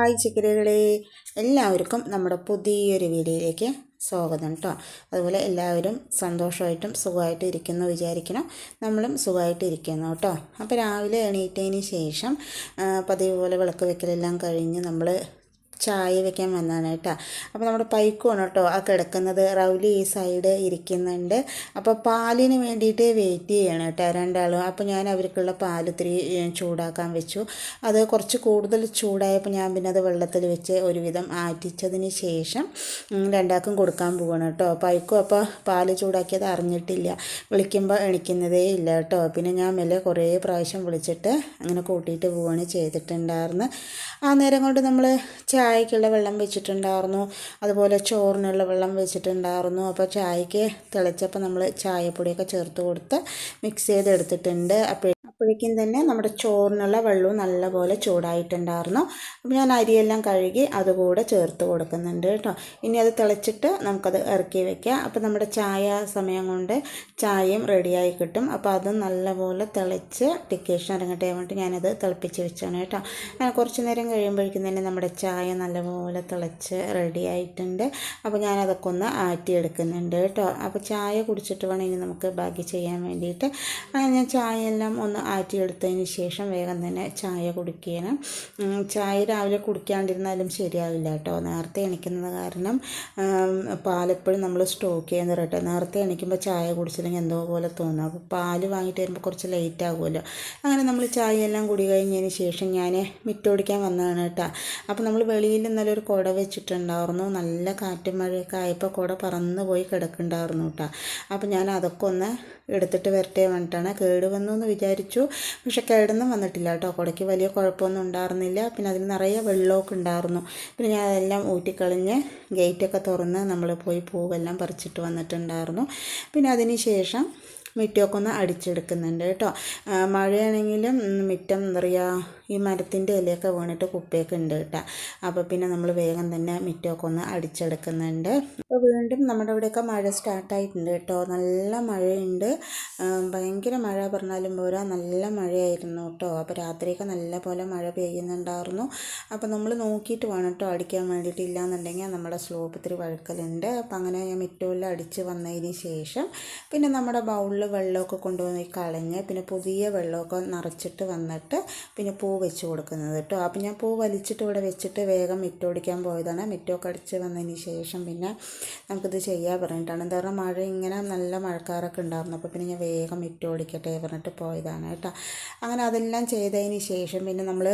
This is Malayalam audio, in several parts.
ഹായ് ചിക്കരുകളെ, എല്ലാവർക്കും നമ്മുടെ പുതിയൊരു വീഡിയോയിലേക്ക് സ്വാഗതം കേട്ടോ. അതുപോലെ എല്ലാവരും സന്തോഷമായിട്ടും സുഖമായിട്ടും ഇരിക്കുന്നു വിചാരിക്കണം. നമ്മളും സുഖമായിട്ട് ഇരിക്കുന്നു കേട്ടോ. അപ്പോൾ രാവിലെ എണീറ്റതിന് ശേഷം പതിവ് പോലെ വിളക്ക് വെക്കലെല്ലാം കഴിഞ്ഞ് നമ്മൾ ചായ വെക്കാൻ വന്നതാണ് കേട്ടോ. അപ്പോൾ നമ്മുടെ പൈക്കുമാണ് കേട്ടോ ആ കിടക്കുന്നത്. റൗലി ഈ സൈഡ് ഇരിക്കുന്നുണ്ട്. അപ്പോൾ പാലിന് വേണ്ടിയിട്ട് വെയിറ്റ് ചെയ്യണം കേട്ടോ രണ്ടാളും. അപ്പോൾ ഞാൻ അവർക്കുള്ള പാൽ ഇത്തിരി ചൂടാക്കാൻ വെച്ചു. അത് കുറച്ച് കൂടുതൽ ചൂടായപ്പോൾ ഞാൻ പിന്നെ അത് വെള്ളത്തിൽ വെച്ച് ഒരുവിധം ആറ്റിച്ചതിന് ശേഷം രണ്ടാൾക്കും കൊടുക്കാൻ പോവാണ് കേട്ടോ. പൈക്കും അപ്പോൾ പാൽ ചൂടാക്കിയത് അറിഞ്ഞിട്ടില്ല, വിളിക്കുമ്പോൾ എണിക്കുന്നതേ ഇല്ല കേട്ടോ. പിന്നെ ഞാൻ മെല്ലെ കുറേ പ്രാവശ്യം വിളിച്ചിട്ട് അങ്ങനെ കൂട്ടിയിട്ട് പോവുകയാണ് ചെയ്തിട്ടുണ്ടായിരുന്നു. ആ നേരം കൊണ്ട് നമ്മൾ ചായക്കുള്ള വെള്ളം വെച്ചിട്ടുണ്ടായിരുന്നു, അതുപോലെ ചോറിനുള്ള വെള്ളം വെച്ചിട്ടുണ്ടായിരുന്നു. അപ്പോൾ ചായക്ക് തിളച്ചപ്പോൾ നമ്മൾ ചായപ്പൊടിയൊക്കെ ചേർത്ത് കൊടുത്ത് മിക്സ് ചെയ്തെടുത്തിട്ടുണ്ട്. അപ്പോഴേക്കും തന്നെ നമ്മുടെ ചോറിനുള്ള വെള്ളവും നല്ലപോലെ ചൂടായിട്ടുണ്ടായിരുന്നു. അപ്പോൾ ഞാൻ അരിയെല്ലാം കഴുകി അതുകൂടെ ചേർത്ത് കൊടുക്കുന്നുണ്ട് കേട്ടോ. ഇനി അത് തിളച്ചിട്ട് നമുക്കത് ഇറക്കി വയ്ക്കാം. അപ്പോൾ നമ്മുടെ ചായ സമയം കൊണ്ട് ചായയും റെഡിയായി കിട്ടും. അപ്പോൾ അത് നല്ലപോലെ തിളച്ച് ഡിക്കേഷൻ ഇറങ്ങട്ടെ വേണ്ടിയിട്ട് ഞാനത് തിളപ്പിച്ച് വെച്ചാണ് കേട്ടോ. കുറച്ച് നേരം കഴിയുമ്പോഴേക്കും തന്നെ നമ്മുടെ ചായ നല്ലപോലെ തിളച്ച് റെഡി ആയിട്ടുണ്ട്. അപ്പോൾ ഞാനതൊക്കെ ഒന്ന് ആറ്റിയെടുക്കുന്നുണ്ട് കേട്ടോ. അപ്പോൾ ചായ കുടിച്ചിട്ട് വേണം ഇനി നമുക്ക് ബാക്കി ചെയ്യാൻ വേണ്ടിയിട്ട്. ഞാൻ ചായയെല്ലാം ഒന്ന് ആറ്റിയെടുത്തതിന് ശേഷം വേഗം തന്നെ ചായ കുടിക്കണം. ചായ രാവിലെ കുടിക്കാണ്ടിരുന്നാലും ശരിയാവില്ല കേട്ടോ. നേരത്തെ എണിക്കുന്നത് കാരണം പാലെപ്പോഴും നമ്മൾ സ്റ്റോക്ക് ചെയ്യുന്നത് കേട്ടോ. നേരത്തെ എണിക്കുമ്പോൾ ചായ കുടിച്ചില്ലെങ്കിൽ എന്തോ പോലെ തോന്നും. അപ്പോൾ പാല് വാങ്ങിയിട്ട് വരുമ്പോൾ കുറച്ച് ലേറ്റ് ആകുമല്ലോ. അങ്ങനെ നമ്മൾ ചായയെല്ലാം കുടി കഴിഞ്ഞതിന് ശേഷം ഞാൻ മിറ്റോടിക്കാൻ വന്നതാണ് കേട്ടോ. അപ്പോൾ നമ്മൾ വെളിയിൽ ഇന്നലെ ഒരു കുട വെച്ചിട്ടുണ്ടായിരുന്നു. നല്ല കാറ്റും മഴയൊക്കെ ആയപ്പോൾ കുട പറന്ന് പോയി കിടക്കുന്നുണ്ടായിരുന്നു കേട്ടോ. അപ്പോൾ ഞാൻ അതൊക്കെ ഒന്ന് എടുത്തിട്ട് വരട്ടെ വേണ്ടിയിട്ടാണ്. കേട് വന്നു എന്ന് വിചാരിച്ചു, പക്ഷെ കേടൊന്നും വന്നിട്ടില്ല കേട്ടോ. കുടയ്ക്ക് വലിയ കുഴപ്പമൊന്നും ഉണ്ടായിരുന്നില്ല. പിന്നെ അതിന് നിറയെ വെള്ളമൊക്കെ ഉണ്ടായിരുന്നു. പിന്നെ ഞാൻ അതെല്ലാം ഊറ്റിക്കളഞ്ഞ് ഗേറ്റൊക്കെ തുറന്ന് നമ്മൾ പോയി പൂവെല്ലാം പറിച്ചിട്ട് വന്നിട്ടുണ്ടായിരുന്നു. പിന്നെ അതിന് ശേഷം മിറ്റമൊക്കെ ഒന്ന് അടിച്ചെടുക്കുന്നുണ്ട് കേട്ടോ. മഴയാണെങ്കിലും മിറ്റം എന്താ പറയുക, ഈ മരത്തിൻ്റെ ഇലയൊക്കെ വീണിട്ട് കുപ്പയൊക്കെ ഉണ്ട് കേട്ടോ. അപ്പോൾ പിന്നെ നമ്മൾ വേഗം തന്നെ മിറ്റമൊക്കെ ഒന്ന് അടിച്ചെടുക്കുന്നുണ്ട്. അപ്പോൾ വീണ്ടും നമ്മുടെ ഇവിടെയൊക്കെ മഴ സ്റ്റാർട്ടായിട്ടുണ്ട് കേട്ടോ. നല്ല മഴയുണ്ട്, ഭയങ്കര മഴ പറഞ്ഞാലും പോരാ, നല്ല മഴയായിരുന്നു കേട്ടോ. അപ്പോൾ രാത്രിയൊക്കെ നല്ല പോലെ മഴ പെയ്യുന്നുണ്ടായിരുന്നു. അപ്പോൾ നമ്മൾ നോക്കിയിട്ട് വേണം കേട്ടോ അടിക്കാൻ വേണ്ടിയിട്ട്. ഇല്ലാന്നുണ്ടെങ്കിൽ നമ്മുടെ സ്ലോപ്പ് ഇത്തിരി വഴുക്കലുണ്ട്. അപ്പോൾ അങ്ങനെ ഞാൻ മിറ്റമെല്ലാം അടിച്ച് വന്നതിന് ശേഷം പിന്നെ നമ്മുടെ ബൗളിൽ വെള്ളമൊക്കെ കൊണ്ടുപോയി കളഞ്ഞ് പിന്നെ പുതിയ വെള്ളമൊക്കെ നിറച്ചിട്ട് വന്നിട്ട് പിന്നെ പൂ വെച്ച് കൊടുക്കുന്നത് കേട്ടോ. അപ്പോൾ ഞാൻ പൂ വലിച്ചിട്ട് ഇവിടെ വെച്ചിട്ട് വേഗം മിറ്റോടിക്കാൻ പോയതാണ്. മിറ്റമൊക്കെ അടിച്ച് വന്നതിന് ശേഷം പിന്നെ നമുക്കിത് ചെയ്യാൻ പറഞ്ഞിട്ടാണ്. എന്താ പറയുക, മഴ ഇങ്ങനെ നല്ല മഴക്കാരൊക്കെ ഉണ്ടായിരുന്നു. അപ്പോൾ പിന്നെ ഞാൻ വേഗം മിറ്റോടിക്കട്ടെ പറഞ്ഞിട്ട് പോയതാണ് കേട്ടോ. അങ്ങനെ അതെല്ലാം ചെയ്തതിന് ശേഷം പിന്നെ നമ്മൾ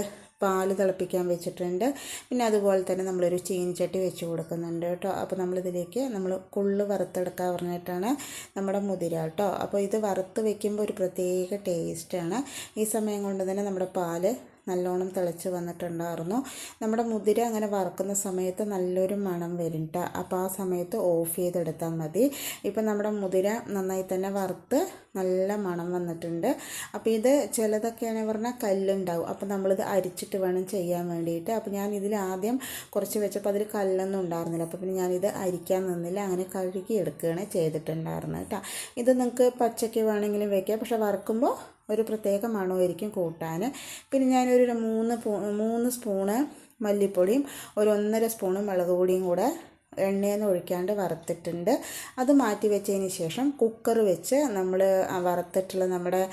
പാല് തിളപ്പിക്കാൻ വെച്ചിട്ടുണ്ട്. പിന്നെ അതുപോലെ തന്നെ നമ്മളൊരു ചീനിച്ചട്ടി വെച്ച് കൊടുക്കുന്നുണ്ട് കേട്ടോ. അപ്പോൾ നമ്മളിതിലേക്ക് നമ്മൾ കൊള്ളു വറുത്തെടുക്കാൻ പറഞ്ഞിട്ടാണ് നമ്മുടെ മുതിര കേട്ടോ. അപ്പോൾ ഇത് വറുത്ത് വെക്കുമ്പോൾ ഒരു പ്രത്യേക ടേസ്റ്റാണ്. ഈ സമയം കൊണ്ട് തന്നെ നമ്മുടെ പാല് നല്ലോണം തിളച്ച് വന്നിട്ടുണ്ടായിരുന്നു. നമ്മുടെ മുതിര അങ്ങനെ വറുക്കുന്ന സമയത്ത് നല്ലൊരു മണം വരും കേട്ടോ. അപ്പോൾ ആ സമയത്ത് ഓഫ് ചെയ്തെടുത്താൽ മതി. ഇപ്പം നമ്മുടെ മുതിര നന്നായി തന്നെ വറുത്ത് നല്ല മണം വന്നിട്ടുണ്ട്. അപ്പോൾ ഇത് ചിലതൊക്കെയാണെന്ന് പറഞ്ഞാൽ കല്ലുണ്ടാവും. അപ്പോൾ നമ്മളിത് അരിച്ചിട്ട് വേണം ചെയ്യാൻ വേണ്ടിയിട്ട്. അപ്പോൾ ഞാൻ ഇതിൽ ആദ്യം കുറച്ച് വെച്ചപ്പോൾ അതിൽ കല്ലൊന്നും ഉണ്ടായിരുന്നില്ല. അപ്പോൾ പിന്നെ ഞാനിത് അരിക്കാൻ നിന്നില്ല, അങ്ങനെ കഴുകി എടുക്കുകയാണ് ചെയ്തിട്ടുണ്ടായിരുന്നത് കേട്ടോ. ഇത് നിങ്ങൾക്ക് പച്ചയ്ക്ക് വേണമെങ്കിലും വയ്ക്കാം, പക്ഷെ വറുക്കുമ്പോൾ ഒരു പ്രത്യേക മണമായിരിക്കും കൂട്ടാൻ. പിന്നെ ഞാനൊരു 3 സ്പൂണ് മല്ലിപ്പൊടിയും ഒരു 1.5 സ്പൂണ് മുളക് പൊടിയും കൂടെ എണ്ണയൊന്നും ഒഴിക്കാണ്ട് വറുത്തിട്ടുണ്ട്. അത് മാറ്റി വെച്ചതിന് ശേഷം കുക്കർ വെച്ച് നമ്മൾ വറുത്തിട്ടുള്ള നമ്മുടെ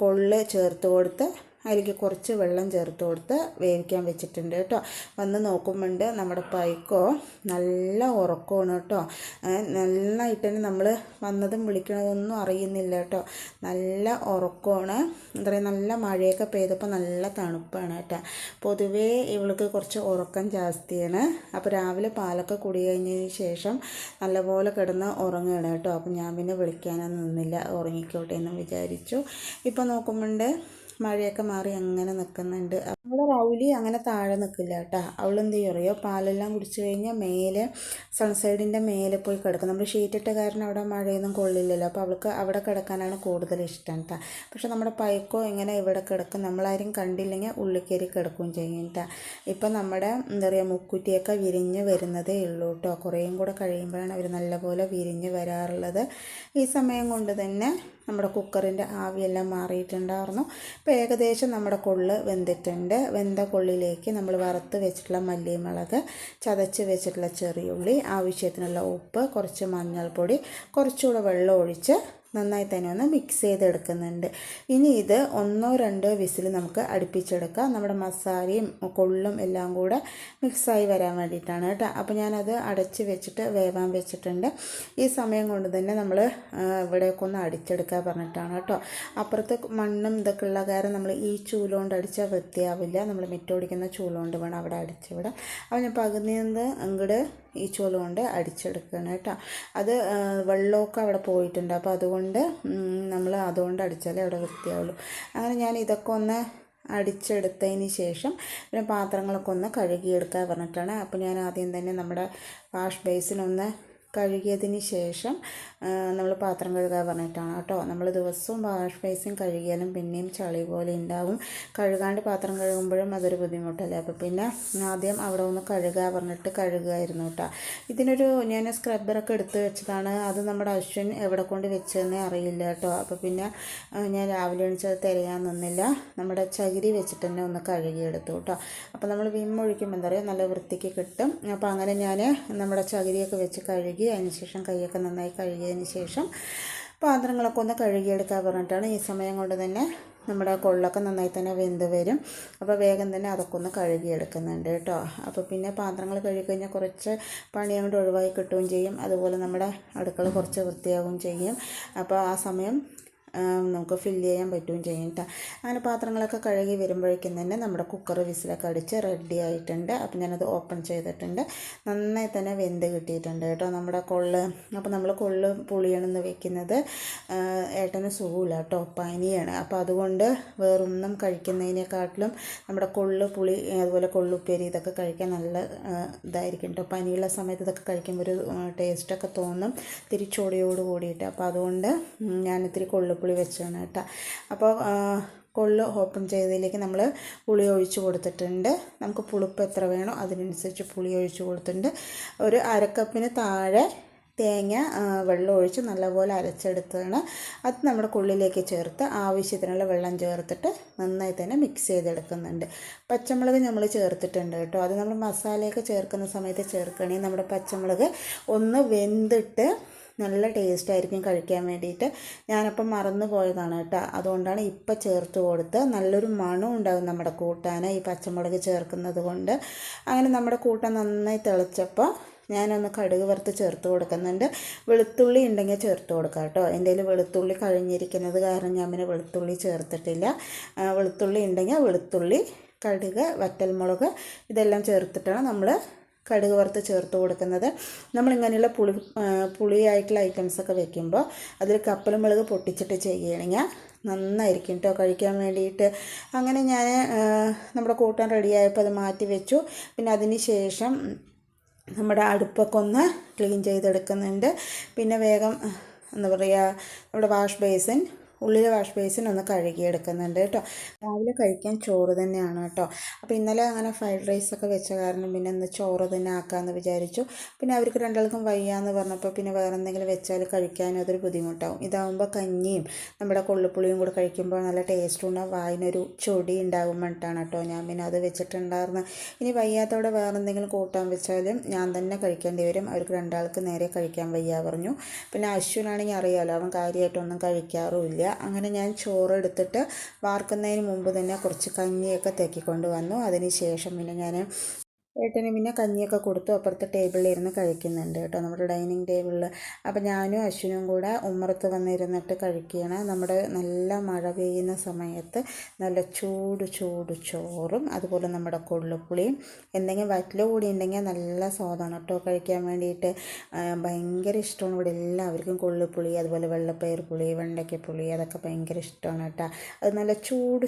കൊള്ള് ചേർത്ത് കൊടുത്ത് അതിലേക്ക് കുറച്ച് വെള്ളം ചേർത്ത് കൊടുത്ത് വേവിക്കാൻ വെച്ചിട്ടുണ്ട് കേട്ടോ. വന്ന് നോക്കുമ്പോണ്ട് നമ്മുടെ പൈക്കോ നല്ല ഉറക്കമാണ് കേട്ടോ. നന്നായിട്ട് തന്നെ നമ്മൾ വന്നതും വിളിക്കണതൊന്നും അറിയുന്നില്ല കേട്ടോ. നല്ല ഉറക്കമാണ്. എന്താ പറയുക, നല്ല മഴയൊക്കെ പെയ്തപ്പോൾ നല്ല തണുപ്പാണ് കേട്ടോ. പൊതുവേ ഇവൾക്ക് കുറച്ച് ഉറക്കം ജാസ്തിയാണ്. അപ്പോൾ രാവിലെ പാലൊക്കെ കുടി കഴിഞ്ഞതിന് ശേഷം നല്ലപോലെ കിടന്ന് ഉറങ്ങുകയാണ് കേട്ടോ. അപ്പോൾ ഞാൻ പിന്നെ വിളിക്കാനൊന്നും നിന്നില്ല, ഉറങ്ങിക്കോട്ടെ എന്ന് വിചാരിച്ചു. ഇപ്പോൾ നോക്കുമ്പോണ്ട് മഴയൊക്കെ മാറി അങ്ങനെ നിൽക്കുന്നുണ്ട്. നമ്മുടെ റൗലി അങ്ങനെ താഴെ നിൽക്കില്ല കേട്ടോ. അവളെന്ത് ചെയ്യോ, പാലെല്ലാം കുടിച്ച് കഴിഞ്ഞാൽ മേലെ സൺസൈഡിൻ്റെ മേലെ പോയി കിടക്കും. നമ്മൾ ഷീറ്റിട്ട കാരണം അവിടെ മഴയൊന്നും കൊള്ളില്ലല്ലോ. അപ്പോൾ അവൾക്ക് അവിടെ കിടക്കാനാണ് കൂടുതൽ ഇഷ്ടം കേട്ടോ. പക്ഷെ നമ്മുടെ പൈക്കോ ഇങ്ങനെ ഇവിടെ കിടക്കും, നമ്മളാരും കണ്ടില്ലെങ്കിൽ ഉള്ളിൽ കയറി കിടക്കുകയും ചെയ്യും കേട്ടോ. ഇപ്പം നമ്മുടെ എന്താ പറയുക, മുക്കുറ്റിയൊക്കെ വിരിഞ്ഞ് വരുന്നതേ ഉള്ളൂ കേട്ടോ. കുറേയും കൂടെ കഴിയുമ്പോഴാണ് അവർ നല്ലപോലെ വിരിഞ്ഞ് വരാറുള്ളത്. ഈ സമയം കൊണ്ട് തന്നെ നമ്മുടെ കുക്കറിൻ്റെ ആവിയെല്ലാം മാറിയിട്ടുണ്ടായിരുന്നു. ഇപ്പോൾ ഏകദേശം ഏകദേശം നമ്മുടെ കൊള്ള് വെന്തിട്ടുണ്ട്. വെന്ത കൊള്ളിലേക്ക് നമ്മൾ വറുത്ത് വെച്ചിട്ടുള്ള മല്ലിമുളക്, ചതച്ച് വെച്ചിട്ടുള്ള ചെറിയുള്ളി, ആവശ്യത്തിനുള്ള ഉപ്പ്, കുറച്ച് മഞ്ഞൾപ്പൊടി, കുറച്ചുകൂടെ വെള്ളം ഒഴിച്ച് നന്നായി തന്നെ ഒന്ന് മിക്സ് ചെയ്തെടുക്കുന്നുണ്ട്. ഇനി ഇത് 1-2 വിസിൽ നമുക്ക് അടുപ്പിച്ചെടുക്കാം. നമ്മുടെ മസാലയും കൊള്ളും എല്ലാം കൂടെ മിക്സായി വരാൻ വേണ്ടിയിട്ടാണ് കേട്ടോ. അപ്പോൾ ഞാനത് അടച്ച് വെച്ചിട്ട് വേവാൻ വെച്ചിട്ടുണ്ട്. ഈ സമയം കൊണ്ട് തന്നെ നമ്മൾ ഇവിടേക്ക് ഒന്ന് അടിച്ചെടുക്കാൻ പറഞ്ഞിട്ടാണ് കേട്ടോ. അപ്പുറത്ത് മണ്ണും ഇതൊക്കെ ഉള്ള കാരണം നമ്മൾ ഈ ചൂലുകൊണ്ട് അടിച്ചാൽ വൃത്തിയാവില്ല. നമ്മൾ മിറ്റോടിക്കുന്ന ചൂലുകൊണ്ട് വേണം അവിടെ അടിച്ചുവിടാം. അപ്പോൾ ഞാൻ പകുതിന്ന് അങ്ങോട്ട് ഈ ചൂല് കൊണ്ട് അടിച്ചെടുക്കണം കേട്ടോ. അത് വെള്ളമൊക്കെ അവിടെ പോയിട്ടുണ്ട്. അപ്പോൾ അതുകൊണ്ട് നമ്മൾ അതുകൊണ്ട് അടിച്ചാലേ അവിടെ വൃത്തിയാവുള്ളൂ. അങ്ങനെ ഞാൻ ഇതൊക്കെ ഒന്ന് അടിച്ചെടുത്തതിന് ശേഷം പിന്നെ പാത്രങ്ങളൊക്കെ ഒന്ന് കഴുകിയെടുക്കാൻ പറഞ്ഞിട്ടാണ്. അപ്പോൾ ഞാൻ ആദ്യം തന്നെ നമ്മുടെ വാഷ് ബേസിനൊന്ന് കഴുകിയതിന് ശേഷം നമ്മൾ പാത്രം കഴുകാൻ പറഞ്ഞിട്ടാണ് കേട്ടോ. നമ്മൾ ദിവസവും വാഷ് ബേസിൻ കഴുകിയാലും പിന്നെയും ചളി പോലെ ഉണ്ടാവും. കഴുകാണ്ട് പാത്രം കഴുകുമ്പോഴും അതൊരു ബുദ്ധിമുട്ടല്ലേ. അപ്പോൾ പിന്നെ ആദ്യം അവിടെ ഒന്ന് കഴുകാൻ പറഞ്ഞിട്ട് കഴുകുമായിരുന്നു കേട്ടോ. ഇതിനൊരു ഞാൻ സ്ക്രബ്ബറൊക്കെ എടുത്ത് വെച്ചതാണ്. അത് നമ്മുടെ അശ്വിൻ എവിടെ കൊണ്ട് വെച്ചതെന്നേ അറിയില്ല കേട്ടോ. അപ്പോൾ പിന്നെ ഞാൻ രാവിലെ എണീച്ചത് തിരയാൻ നിന്നില്ല. നമ്മുടെ ചകിരി വെച്ചിട്ട് തന്നെ ഒന്ന് കഴുകിയെടുത്തു കേട്ടോ. അപ്പോൾ നമ്മൾ വിം ഒഴിക്കുമ്പോൾ എന്താ പറയുക, നല്ല വൃത്തിക്ക് കിട്ടും. അപ്പോൾ അങ്ങനെ ഞാൻ നമ്മുടെ ചകിരിയൊക്കെ വെച്ച് കഴുകി അതിന് ശേഷം കൈയൊക്കെ നന്നായി കഴുകിയതിന് ശേഷം പാത്രങ്ങളൊക്കെ ഒന്ന് കഴുകിയെടുക്കാൻ പറഞ്ഞിട്ടാണ്. ഈ സമയം കൊണ്ട് തന്നെ നമ്മുടെ കൊള്ളൊക്കെ നന്നായി തന്നെ വെന്ത് വരും. അപ്പോൾ വേഗം തന്നെ അതൊക്കെ ഒന്ന് കഴുകിയെടുക്കുന്നുണ്ട് കേട്ടോ. അപ്പോൾ പിന്നെ പാത്രങ്ങൾ കഴുകി കഴിഞ്ഞാൽ കുറച്ച് പണി അങ്ങോട്ട് ഒഴിവായി കിട്ടുകയും ചെയ്യും. അതുപോലെ നമ്മുടെ അടുക്കള കുറച്ച് വൃത്തിയാവുകയും ചെയ്യും. അപ്പോൾ ആ സമയം നമുക്ക് ഫില്ല് ചെയ്യാൻ പറ്റുകയും ചെയ്യും കേട്ടോ. അങ്ങനെ പാത്രങ്ങളൊക്കെ കഴുകി വരുമ്പോഴേക്കും തന്നെ നമ്മുടെ കുക്കർ വിസിലൊക്കെ അടിച്ച് റെഡി ആയിട്ടുണ്ട്. അപ്പോൾ ഞാനത് ഓപ്പൺ ചെയ്തിട്ടുണ്ട്. നന്നായി തന്നെ വെന്ത് കിട്ടിയിട്ടുണ്ട് കേട്ടോ നമ്മുടെ കൊള്ള്. അപ്പോൾ നമ്മൾ കൊള്ള് പുളിയാണെന്ന് വെക്കുന്നത് ഏട്ടന് സുഖമില്ല കേട്ടോ, പനിയാണ്. അപ്പോൾ അതുകൊണ്ട് വേറൊന്നും കഴിക്കുന്നതിനെക്കാട്ടിലും നമ്മുടെ കൊള്ള് പുളി അതുപോലെ കൊള്ളുപ്പേരി ഇതൊക്കെ കഴിക്കാൻ നല്ല ഇതായിരിക്കും കേട്ടോ. പനിയുള്ള സമയത്ത് ഇതൊക്കെ കഴിക്കുമ്പോൾ ഒരു ടേസ്റ്റൊക്കെ തോന്നും, തിരിച്ചോടിയോട് കൂടിയിട്ട്. അപ്പോൾ അതുകൊണ്ട് ഞാൻ ഇത്തിരി കൊള്ളുപ്പുളി വെച്ചാണ് കേട്ടോ. അപ്പോൾ കൊള്ള് ഓപ്പൺ ചെയ്തതിലേക്ക് നമ്മൾ പുളി ഒഴിച്ച് കൊടുത്തിട്ടുണ്ട്. നമുക്ക് പുളിപ്പ് എത്ര വേണോ അതിനനുസരിച്ച് പുളി ഒഴിച്ച് കൊടുത്തിട്ടുണ്ട്. ഒരു അരക്കപ്പിന് താഴെ തേങ്ങ വെള്ളം ഒഴിച്ച് നല്ലപോലെ അരച്ചെടുത്താണ്. അത് നമ്മുടെ കൊള്ളിലേക്ക് ചേർത്ത് ആവശ്യത്തിനുള്ള വെള്ളം ചേർത്തിട്ട് നന്നായി തന്നെ മിക്സ് ചെയ്തെടുക്കുന്നുണ്ട്. പച്ചമുളക് നമ്മൾ ചേർത്തിട്ടുണ്ട് കേട്ടോ. അത് നമ്മൾ മസാലയൊക്കെ ചേർക്കുന്ന സമയത്ത് ചേർക്കണമെങ്കിൽ നമ്മുടെ പച്ചമുളക് ഒന്ന് വെന്തിട്ട് നല്ല ടേസ്റ്റ് ആയിരിക്കും കഴിക്കാൻ വേണ്ടിയിട്ട്. ഞാനപ്പം മറന്നു പോയതാണ് കേട്ടോ. അതുകൊണ്ടാണ് ഇപ്പം ചേർത്ത് കൊടുത്ത്. നല്ലൊരു മണം ഉണ്ടാകും നമ്മുടെ കൂട്ടാൻ ഈ പച്ചമുളക് ചേർക്കുന്നത് കൊണ്ട്. അങ്ങനെ നമ്മുടെ കൂട്ടാൻ നന്നായി തിളച്ചപ്പോൾ ഞാനൊന്ന് കടുക് വറുത്ത് ചേർത്ത് കൊടുക്കുന്നുണ്ട്. വെളുത്തുള്ളി ഉണ്ടെങ്കിൽ ചേർത്ത് കൊടുക്കാം കേട്ടോ. എൻ്റെ കയ്യിൽ വെളുത്തുള്ളി കഴിഞ്ഞിരിക്കുന്നത് കാരണം ഞാൻ പിന്നെ വെളുത്തുള്ളി ചേർത്തിട്ടില്ല. വെളുത്തുള്ളി ഉണ്ടെങ്കിൽ വെളുത്തുള്ളി, കടുക്, വറ്റൽമുളക് ഇതെല്ലാം ചേർത്തിട്ടാണ് നമ്മൾ കടുക് വറുത്ത് ചേർത്ത് കൊടുക്കുന്നത്. നമ്മളിങ്ങനെയുള്ള പുളിയായിട്ടുള്ള ഐറ്റംസൊക്കെ വെക്കുമ്പോൾ അതിൽ കപ്പലും മുളക് പൊട്ടിച്ചിട്ട് ചെയ്യുകയാണെങ്കിൽ നന്നായിരിക്കും കേട്ടോ കഴിക്കാൻ വേണ്ടിയിട്ട്. അങ്ങനെ ഞാൻ നമ്മുടെ കൂട്ടാൻ റെഡിയായപ്പോൾ അത് മാറ്റി വെച്ചു. പിന്നെ അതിന് ശേഷം നമ്മുടെ അടുപ്പൊക്കെ ഒന്ന് ക്ലീൻ ചെയ്തെടുക്കുന്നുണ്ട്. പിന്നെ വേഗം എന്താ പറയുക, നമ്മുടെ വാഷ് ബേസിൻ ഉള്ളിലെ വാഷ് ബേസിൻ ഒന്ന് കഴുകിയെടുക്കുന്നുണ്ട് കേട്ടോ. രാവിലെ കഴിക്കാൻ ചോറ് തന്നെയാണ് കേട്ടോ. അപ്പോൾ ഇന്നലെ അങ്ങനെ ഫ്രൈഡ് റൈസൊക്കെ വെച്ച കാരണം പിന്നെ ഇന്ന് ചോറ് തന്നെ ആക്കാമെന്ന് വിചാരിച്ചു. പിന്നെ അവർക്ക് രണ്ടാൾക്കും വയ്യാന്ന് പറഞ്ഞപ്പോൾ പിന്നെ വേറെ എന്തെങ്കിലും വെച്ചാൽ കഴിക്കാനും അതൊരു ബുദ്ധിമുട്ടാവും. ഇതാകുമ്പോൾ കഞ്ഞിയും നമ്മുടെ കൊള്ളുപ്പുളിയും കൂടെ കഴിക്കുമ്പോൾ നല്ല ടേസ്റ്റും ഉണ്ടാകും, വായിനൊരു ചൊടി ഉണ്ടാകും പറഞ്ഞിട്ടാണ് കേട്ടോ ഞാൻ പിന്നെ അത് വെച്ചിട്ടുണ്ടായിരുന്നു. ഇനി വയ്യാത്തവിടെ വേറെ എന്തെങ്കിലും കൂട്ടാൻ വെച്ചാലും ഞാൻ തന്നെ കഴിക്കേണ്ടി വരും. അവർക്ക് രണ്ടാൾക്ക് നേരെ കഴിക്കാൻ വയ്യ പറഞ്ഞു. പിന്നെ അശ്വിനാണെങ്കിൽ അറിയാമല്ലോ, അവൻ കാര്യമായിട്ടൊന്നും കഴിക്കാറുമില്ല. അങ്ങനെ ഞാൻ ചോറ് എടുത്തിട്ട് വാർക്കുന്നതിന് മുമ്പ് തന്നെ കുറച്ച് കഞ്ഞിയൊക്കെ തെക്കിക്കൊണ്ട് വന്നു. അതിന് ശേഷം പിന്നെ ഞാൻ ഏട്ടന് പിന്നെ കഞ്ഞിയൊക്കെ കൊടുത്തു. അപ്പുറത്തെ ടേബിളിലിരുന്ന് കഴിക്കുന്നുണ്ട് കേട്ടോ, നമ്മുടെ ഡൈനിങ് ടേബിളിൽ. അപ്പോൾ ഞാനും അശ്വിനും കൂടെ ഉമ്മറത്ത് വന്നിരുന്നിട്ട് കഴിക്കുകയാണ്. നമ്മുടെ നല്ല മഴ പെയ്യുന്ന സമയത്ത് നല്ല ചൂട് ചോറും അതുപോലെ നമ്മുടെ കൊള്ളുപ്പുളിയും എന്തെങ്കിലും വറ്റൽ കൂടി ഉണ്ടെങ്കിൽ നല്ല സ്വാദാണ് കേട്ടോ കഴിക്കാൻ വേണ്ടിയിട്ട്. ഭയങ്കര ഇഷ്ടമാണ് ഇവിടെ എല്ലാവർക്കും കൊള്ളുപ്പുളി, അതുപോലെ വെള്ളപ്പയർ പുളി, വെണ്ടയ്ക്കപ്പുളി അതൊക്കെ ഭയങ്കര ഇഷ്ടമാണ് കേട്ടോ. അത് നല്ല ചൂട്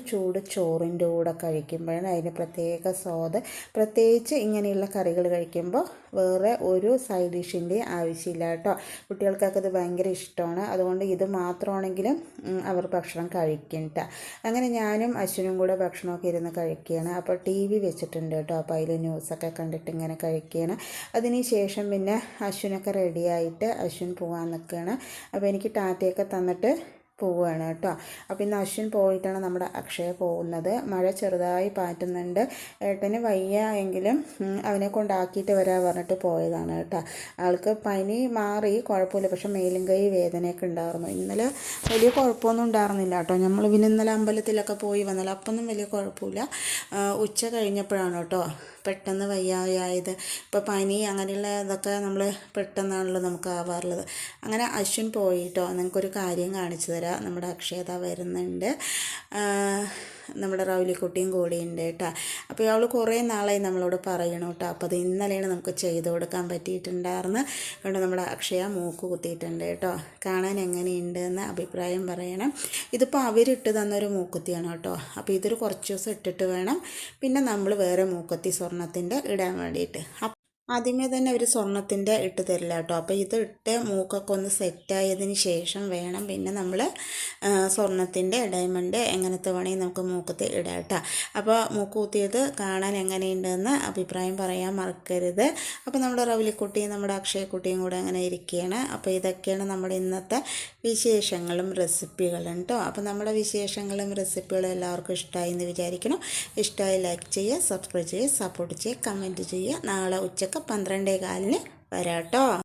ചോറിൻ്റെ കൂടെ കഴിക്കുമ്പോഴാണ് അതിന് പ്രത്യേക സ്വാദ്. പ്രത്യേകിച്ച് ഇങ്ങനെയുള്ള കറികൾ കഴിക്കുമ്പോൾ വേറെ ഒരു സൈഡ് ഡിഷിൻ്റെ ആവശ്യമില്ല കേട്ടോ. കുട്ടികൾക്കൊക്കെ ഇത് ഭയങ്കര ഇഷ്ടമാണ്. അതുകൊണ്ട് ഇത് മാത്രമാണെങ്കിലും അവർ ഭക്ഷണം കഴിക്കും കേട്ടോ. അങ്ങനെ ഞാനും അശ്വിനും കൂടെ ഭക്ഷണമൊക്കെ ഇരുന്ന് കഴിക്കുകയാണ്. അപ്പോൾ TV വെച്ചിട്ടുണ്ട് കേട്ടോ. അപ്പോൾ അതിൽ ന്യൂസൊക്കെ കണ്ടിട്ട് ഇങ്ങനെ കഴിക്കുകയാണ്. അതിന് ശേഷം പിന്നെ അശ്വിനൊക്കെ റെഡിയായിട്ട് അശ്വിൻ പോകാൻ നിൽക്കുകയാണ്. അപ്പോൾ എനിക്ക് ടാറ്റയൊക്കെ തന്നിട്ട് പോവുകയാണ് കേട്ടോ. അപ്പോൾ ഇന്ന് അശ്വിൻ പോയിട്ടാണ് നമ്മുടെ അക്ഷയ പോകുന്നത്. മഴ ചെറുതായി പാറ്റുന്നുണ്ട്. ഏട്ടന് വയ്യ എങ്കിലും അവനെ കൊണ്ടാക്കിയിട്ട് വരാൻ പറഞ്ഞിട്ട് പോയതാണ് കേട്ടോ. ആൾക്ക് പനി മാറി, കുഴപ്പമില്ല, പക്ഷെ മേലും കൈ വേദനയൊക്കെ ഉണ്ടായിരുന്നു. ഇന്നലെ വലിയ കുഴപ്പമൊന്നും ഉണ്ടായിരുന്നില്ല കേട്ടോ. നമ്മൾ പിന്നെ ഇന്നലെ അമ്പലത്തിലൊക്കെ പോയി വന്നല്ലോ, അപ്പൊന്നും വലിയ കുഴപ്പമില്ല. ഉച്ച കഴിഞ്ഞപ്പോഴാണ് കേട്ടോ പെട്ടെന്ന് വയ്യാതായത്. ഇപ്പോൾ പനി അങ്ങനെയുള്ള ഇതൊക്കെ നമ്മൾ പെട്ടെന്നാണല്ലോ നമുക്ക് ആവാറുള്ളത്. അങ്ങനെ അശ്വിൻ പോയിട്ടോ. നിങ്ങൾക്കൊരു കാര്യം കാണിച്ചു തരാം. നമ്മുടെ അക്ഷയത വരുന്നുണ്ട്, നമ്മുടെ റൗലിക്കുട്ടിയും കൂടിയുണ്ട് കേട്ടോ. അപ്പോൾ അവൾ കുറേ നാളായി നമ്മളോട് പറയണം കേട്ടോ. അപ്പോൾ അത് ഇന്നലെയാണ് നമുക്ക് ചെയ്ത് കൊടുക്കാൻ പറ്റിയിട്ടുണ്ടായിരുന്നു. അതുകൊണ്ട് നമ്മുടെ അക്ഷയ മൂക്ക് കുത്തിയിട്ടുണ്ട് കേട്ടോ. കാണാൻ എങ്ങനെയുണ്ട് എന്ന് അഭിപ്രായം പറയണം. ഇതിപ്പോൾ അവരിട്ട് തന്നൊരു മൂക്കുത്തിയാണ് കേട്ടോ. അപ്പോൾ ഇതൊരു കുറച്ച് ദിവസം ഇട്ടിട്ട് വേണം പിന്നെ നമ്മൾ വേറെ മൂക്കുത്തി സ്വർണ്ണത്തിൻ്റെ ഇടാൻ വേണ്ടിയിട്ട്. ആദ്യമേ തന്നെ അവർ സ്വർണ്ണത്തിൻ്റെ ഇട്ട് തരില്ല കേട്ടോ. അപ്പോൾ ഇത് ഇട്ട് മൂക്കൊക്കെ ഒന്ന് സെറ്റായതിന് ശേഷം വേണം പിന്നെ നമ്മൾ സ്വർണ്ണത്തിൻ്റെ ഡയമണ്ട് എങ്ങനത്തെ വേണമെങ്കിൽ നമുക്ക് മൂക്കത്ത് ഇടാം കേട്ടോ. അപ്പോൾ മൂക്ക് കുത്തിയത് കാണാൻ എങ്ങനെയുണ്ടെന്ന് അഭിപ്രായം പറയാൻ മറക്കരുത്. അപ്പോൾ നമ്മുടെ റൗലിക്കുട്ടിയും നമ്മുടെ അക്ഷയക്കുട്ടിയും കൂടെ അങ്ങനെ ഇരിക്കുകയാണ്. അപ്പോൾ ഇതൊക്കെയാണ് നമ്മുടെ ഇന്നത്തെ വിശേഷങ്ങളും റെസിപ്പികളും കേട്ടോ. അപ്പോൾ നമ്മുടെ വിശേഷങ്ങളും റെസിപ്പികളും എല്ലാവർക്കും ഇഷ്ടമായി എന്ന് വിചാരിക്കണം. ഇഷ്ടമായി ലൈക്ക് ചെയ്യുക, സബ്സ്ക്രൈബ് ചെയ്യുക, സപ്പോർട്ട് ചെയ്യുക, കമൻറ്റ് ചെയ്യുക. നാളെ ഉച്ചക്ക് 12:15 വരാം കേട്ടോ.